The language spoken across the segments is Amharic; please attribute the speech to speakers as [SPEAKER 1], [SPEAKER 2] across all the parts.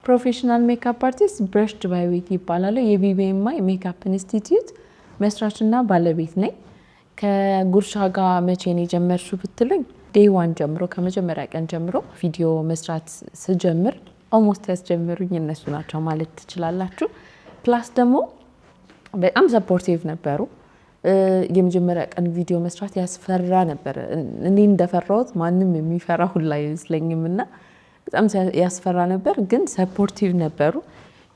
[SPEAKER 1] ፕሮፌሽናል ሜካፕ አርቲስት ብረሽድ ባይ ዊቲ ይባላል። የቢቢኤምአይ ሜካፕ ኢንስቲትዩት መስራችና ባለቤት ነኝ። ከጉርሻ ጋር መቼ ነው የጀመርሽው ብትሉኝ ዴይ ዋን ጀምሮ ከመጀመሪያ ቀን ጀምሮ ቪዲዮ መስራት ስጀምር ኦልሞስት ያስጀመሩኝ እነሱ ናቸው ማለት ትችላላችሁ። ፕላስ ደግሞ በጣም ሰፖርቲቭ ነበሩ። የመጀመሪያ ቀን ቪዲዮ መስራት ያስፈራ ነበር። እኔ እንደፈራሁት ማንም የሚፈራ ሁላ አይመስለኝም እና በጣም ያስፈራ ነበር፣ ግን ሰፖርቲቭ ነበሩ።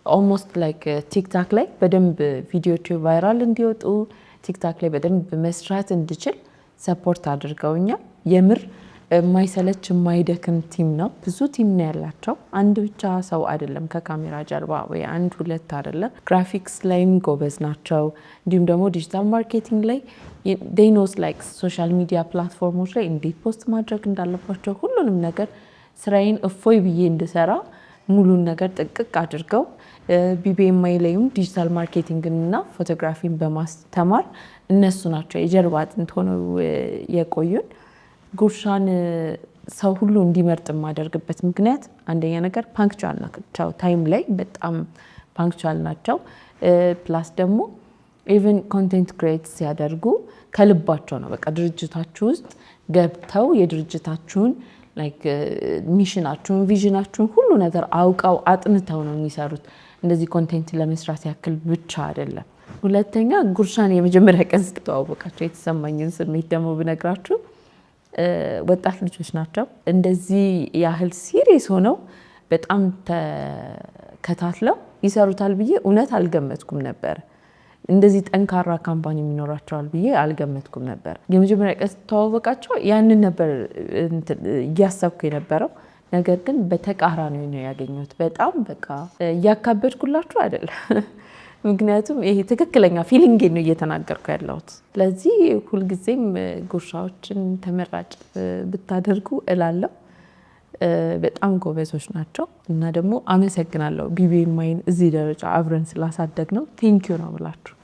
[SPEAKER 1] ኦልሞስት ላይክ ቲክታክ ላይ በደንብ ቪዲዮዎች ቫይራል እንዲወጡ ቲክታክ ላይ በደንብ መስራት እንድችል ሰፖርት አድርገውኛል። የምር የማይሰለች የማይደክም ቲም ነው። ብዙ ቲም ነው ያላቸው። አንድ ብቻ ሰው አይደለም ከካሜራ ጀርባ ወይ አንድ ሁለት አይደለም። ግራፊክስ ላይም ጎበዝ ናቸው። እንዲሁም ደግሞ ዲጂታል ማርኬቲንግ ላይ they knows like ሶሻል ሚዲያ ፕላትፎርሞች ላይ እንዴት ፖስት ማድረግ እንዳለባቸው ሁሉንም ነገር ስራዬን እፎይ ብዬ እንድሰራ ሙሉን ነገር ጥቅቅ አድርገው ቢቢኤምአይ ላይም ዲጂታል ማርኬቲንግን እና ፎቶግራፊን በማስተማር እነሱ ናቸው የጀርባ አጥንት ሆነው የቆዩን። ጉርሻን ሰው ሁሉ እንዲመርጥ የማደርግበት ምክንያት አንደኛ ነገር ፓንክቹዋል ናቸው። ታይም ላይ በጣም ፓንክቹዋል ናቸው። ፕላስ ደግሞ ኢቨን ኮንቴንት ክሬት ሲያደርጉ ከልባቸው ነው። በቃ ድርጅታችሁ ውስጥ ገብተው የድርጅታችሁን ላይክ ሚሽናችሁን፣ ቪዥናችሁን ሁሉ ነገር አውቀው አጥንተው ነው የሚሰሩት። እንደዚህ ኮንቴንት ለመስራት ያክል ብቻ አይደለም። ሁለተኛ ጉርሻን የመጀመሪያ ቀን ስተዋወቃቸው የተሰማኝን ስሜት ደግሞ ብነግራችሁ ወጣት ልጆች ናቸው። እንደዚህ ያህል ሲሪየስ ሆነው በጣም ተከታትለው ይሰሩታል ብዬ እውነት አልገመትኩም ነበር። እንደዚህ ጠንካራ ካምፓኒ የሚኖራቸዋል ብዬ አልገመትኩም ነበር። የመጀመሪያ ቀን ስተዋወቃቸው ያንን ነበር እያሰብኩ የነበረው። ነገር ግን በተቃራኒ ነው ያገኘሁት። በጣም በቃ እያካበድኩላችሁ አይደለም፣ ምክንያቱም ይሄ ትክክለኛ ፊሊንግ ነው እየተናገርኩ ያለሁት። ስለዚህ ሁልጊዜም ጉርሻዎችን ተመራጭ ብታደርጉ እላለሁ። በጣም ጎበዞች ናቸው እና ደግሞ አመሰግናለሁ ቢቢኤምአይን እዚህ ደረጃ አብረን ስላሳደግ ነው። ቴንኪዩ ነው ብላችሁ